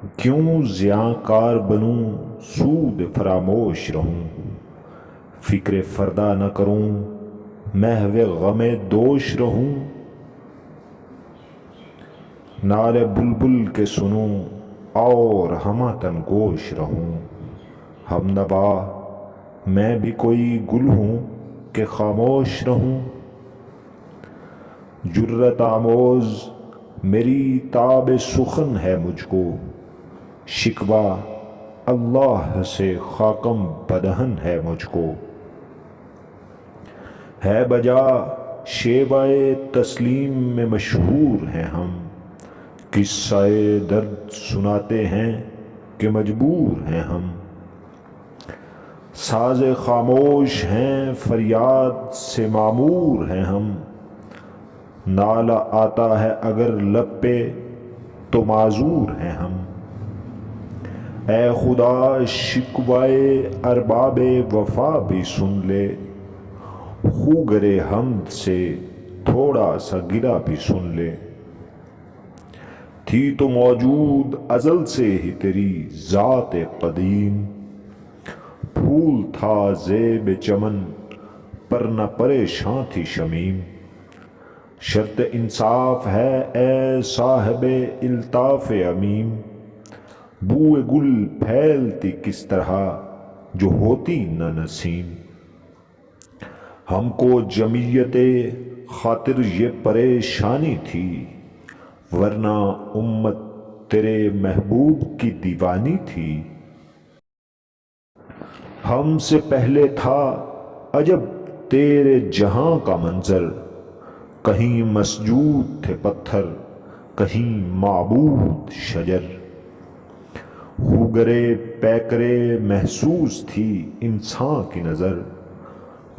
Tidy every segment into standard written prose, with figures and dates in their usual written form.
کیوں زیاں کار بنوں سود فراموش رہوں، فکر فردا نہ کروں محو غم دوش رہوں، نعرے بلبل کے سنوں اور ہمہ تن گوش رہوں، ہم نوا میں بھی کوئی گل ہوں کہ خاموش رہوں، جرت آموز میری تاب سخن ہے مجھ کو، شکوہ اللہ سے خاکم بدہن ہے مجھ کو، ہے بجا شیوہ تسلیم میں مشہور ہیں ہم، قصہ درد سناتے ہیں کہ مجبور ہیں ہم، ساز خاموش ہیں فریاد سے معمور ہیں ہم، نالہ آتا ہے اگر لب پہ تو معذور ہیں ہم، اے خدا شکوائے ارباب وفا بھی سن لے، خوگر حمد سے تھوڑا سا گرا بھی سن لے، تھی تو موجود ازل سے ہی تیری ذات قدیم، پھول تھا زیب چمن پر نہ پریشاں تھی شمیم، شرط انصاف ہے اے صاحب الطاف عمیم، بوئے گل پھیلتی کس طرح جو ہوتی نہ نسیم، ہم کو جمعیت خاطر یہ پریشانی تھی، ورنہ امت تیرے محبوب کی دیوانی تھی، ہم سے پہلے تھا عجب تیرے جہاں کا منظر، کہیں مسجود تھے پتھر کہیں معبود شجر، خوگرے پیکرے محسوس تھی انسان کی نظر،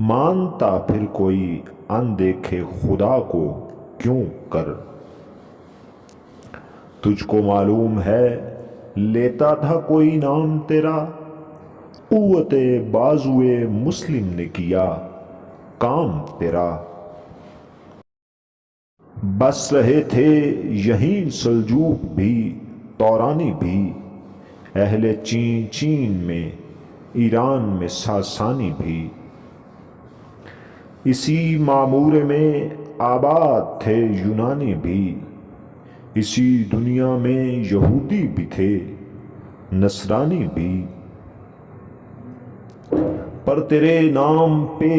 مانتا پھر کوئی اندیکھے خدا کو کیوں کر، تجھ کو معلوم ہے لیتا تھا کوئی نام تیرا، قوت بازوئے مسلم نے کیا کام تیرا، بس رہے تھے یہیں سلجوق بھی تورانی بھی، اہل چین میں ایران میں ساسانی بھی، اسی معمورے میں آباد تھے یونانی بھی، اسی دنیا میں یہودی بھی تھے نصرانی بھی، پر تیرے نام پہ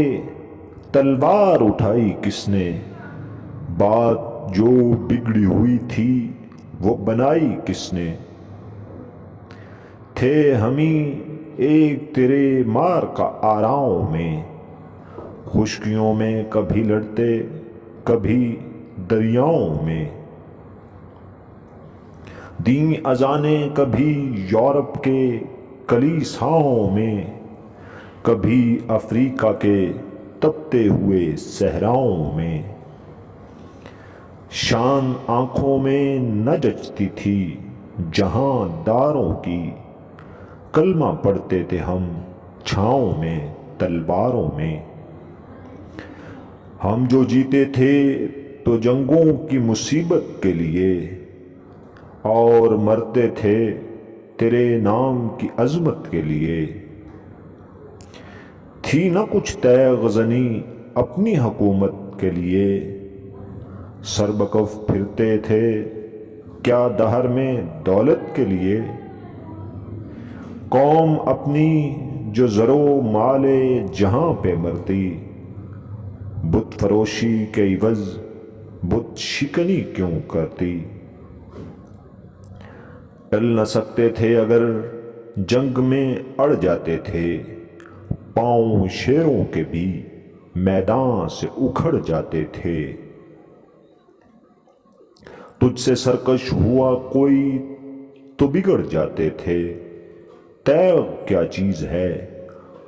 تلوار اٹھائی کس نے، بات جو بگڑی ہوئی تھی وہ بنائی کس نے، تھے ہمیں ایک تیرے مار کا آراؤں میں، خشکیوں میں کبھی لڑتے کبھی دریاؤں میں، دیں اذانیں کبھی یورپ کے کلیساؤں میں، کبھی افریقہ کے تپتے ہوئے صحراؤں میں، شان آنکھوں میں نہ جچتی تھی جہاں داروں کی، کلمہ پڑھتے تھے ہم چھاؤں میں تلواروں میں، ہم جو جیتے تھے تو جنگوں کی مصیبت کے لیے، اور مرتے تھے تیرے نام کی عظمت کے لیے، تھی نہ کچھ تیغ زنی اپنی حکومت کے لیے، سربکف پھرتے تھے کیا دہر میں دولت کے لیے، قوم اپنی جو زر و مال جہاں پہ مرتی، بت فروشی کے عوض بت شکنی کیوں کرتی، ٹل نہ سکتے تھے اگر جنگ میں اڑ جاتے تھے، پاؤں شیروں کے بھی میدان سے اکھڑ جاتے تھے، تجھ سے سرکش ہوا کوئی تو بگڑ جاتے تھے، تیغ کیا چیز ہے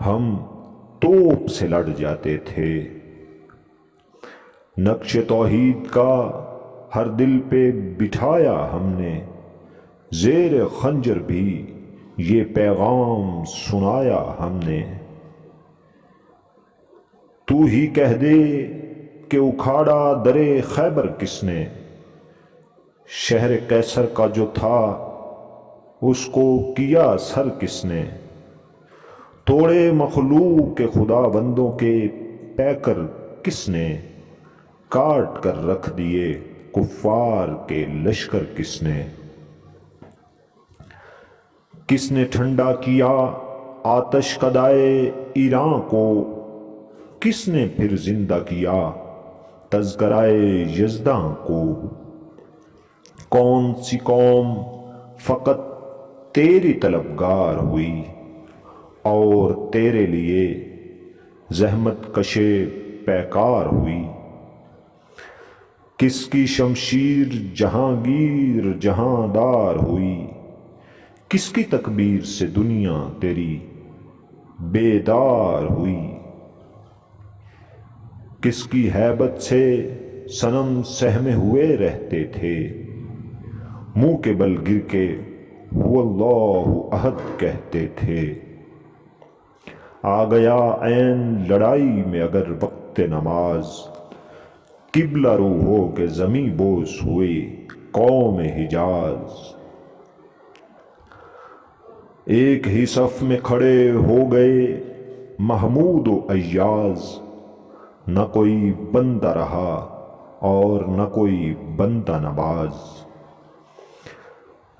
ہم توپ سے لڑ جاتے تھے، نقش توحید کا ہر دل پہ بٹھایا ہم نے، زیر خنجر بھی یہ پیغام سنایا ہم نے، تو ہی کہہ دے کہ اکھاڑا در خیبر کس نے، شہر قیصر کا جو تھا اس کو کیا سر کس نے؟ توڑے مخلوق کے خدا بندوں کے پیکر کس نے؟ کاٹ کر رکھ دیے کفار کے لشکر کس نے؟ کس نے ٹھنڈا کیا آتش کدائے ایران کو؟ کس نے پھر زندہ کیا تذکرائے یزداں کو؟ کون سی قوم فقط تیری طلبگار ہوئی اور تیرے لیے زحمت کشے پیکار ہوئی؟ کس کی شمشیر جہانگیر جہاندار ہوئی؟ کس کی تکبیر سے دنیا تیری بیدار ہوئی؟ کس کی ہیبت سے صنم سہمے ہوئے رہتے تھے؟ منہ کے بل گر کے هو اللہ احد کہتے تھے۔ آ گیا عین لڑائی میں اگر وقت نماز، قبلہ رو ہو کے زمیں بوس ہوئے قوم حجاز۔ ایک ہی صف میں کھڑے ہو گئے محمود و ایاز، نہ کوئی بندہ رہا اور نہ کوئی بندہ نواز۔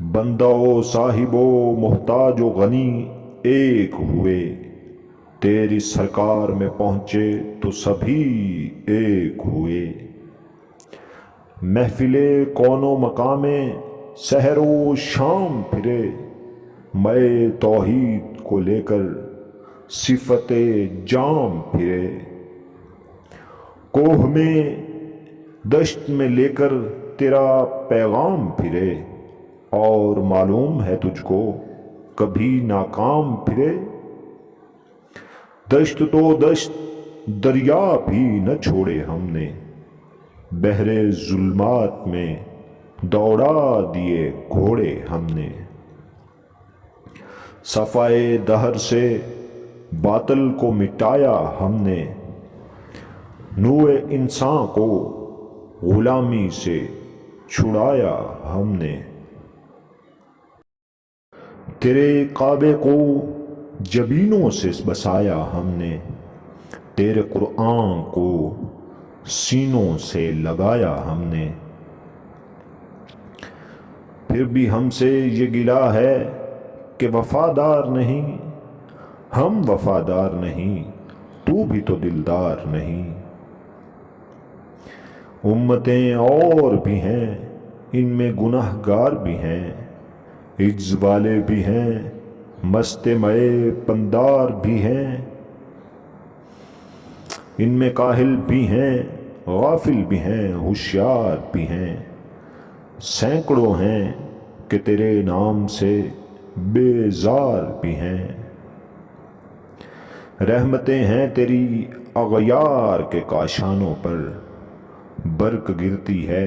بندہ و صاحب و محتاج و غنی ایک ہوئے، تیری سرکار میں پہنچے تو سبھی ایک ہوئے۔ محفل کون و مقام سحر و شام پھرے، میں توحید کو لے کر صفت جام پھرے۔ کوہ میں دشت میں لے کر تیرا پیغام پھرے، اور معلوم ہے تجھ کو کبھی ناکام پھرے۔ دشت تو دشت دریا بھی نہ چھوڑے ہم نے، بحر ظلمات میں دوڑا دیے گھوڑے ہم نے۔ صفائے دہر سے باطل کو مٹایا ہم نے، نوع انسان کو غلامی سے چھڑایا ہم نے۔ تیرے کعبے کو جبینوں سے بسایا ہم نے، تیرے قرآن کو سینوں سے لگایا ہم نے۔ پھر بھی ہم سے یہ گلہ ہے کہ وفادار نہیں، ہم وفادار نہیں تو بھی تو دلدار نہیں۔ امتیں اور بھی ہیں ان میں گناہ گار بھی ہیں، عجز والے بھی ہیں مست مئے پندار بھی ہیں۔ ان میں کاہل بھی ہیں غافل بھی ہیں ہوشیار بھی ہیں، سینکڑوں ہیں کہ تیرے نام سے بیزار بھی ہیں۔ رحمتیں ہیں تیری اغیار کے کاشانوں پر، برق گرتی ہے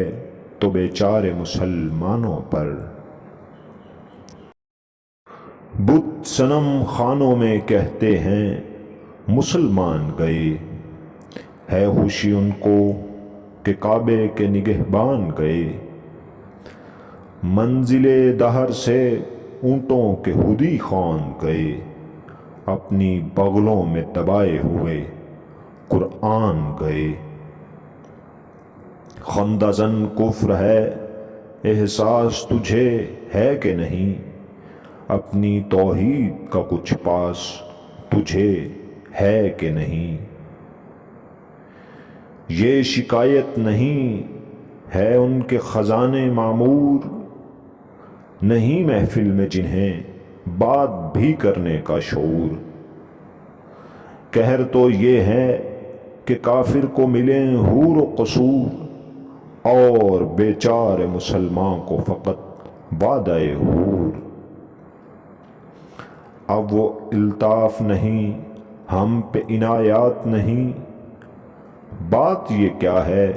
تو بیچارے مسلمانوں پر۔ بت صنم خانوں میں کہتے ہیں مسلمان گئے، ہے خوشی ان کو کہ کعبے کے نگہبان گئے۔ منزل دہر سے اونٹوں کے ہدی خوان گئے، اپنی بغلوں میں دبائے ہوئے قرآن گئے۔ خندہ زن کفر ہے احساس تجھے ہے کہ نہیں، اپنی توحید کا کچھ پاس تجھے ہے کہ نہیں۔ یہ شکایت نہیں ہے ان کے خزانے معمور، نہیں محفل میں جنہیں بات بھی کرنے کا شعور۔ قہر تو یہ ہے کہ کافر کو ملیں حور و قصور، اور بیچارے مسلمان کو فقط وعدہ حور۔ اب وہ الطاف نہیں ہم پہ عنایات نہیں، بات یہ کیا ہے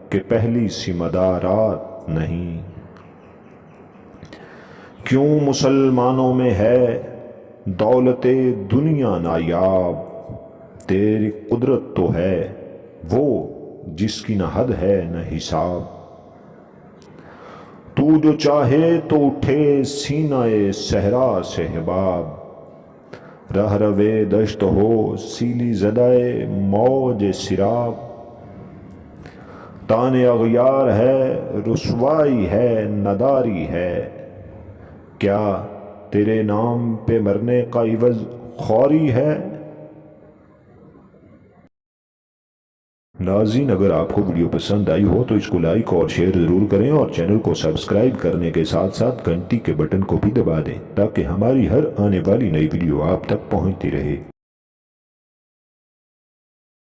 کہ پہلی سی مدارات نہیں۔ کیوں مسلمانوں میں ہے دولت دنیا نایاب، تیری قدرت تو ہے وہ جس کی نہ حد ہے نہ حساب۔ تو جو چاہے تو اٹھے سینہ صحرا سے حباب، رہ روے دشت ہو سیلی زدائے موج سراب، تان اغیار ہے رسوائی ہے نداری ہے، کیا تیرے نام پہ مرنے کا عوض خواری ہے؟ ناظرین، اگر آپ کو ویڈیو پسند آئی ہو تو اس کو لائک اور شیئر ضرور کریں، اور چینل کو سبسکرائب کرنے کے ساتھ ساتھ گھنٹی کے بٹن کو بھی دبا دیں تاکہ ہماری ہر آنے والی نئی ویڈیو آپ تک پہنچتی رہے۔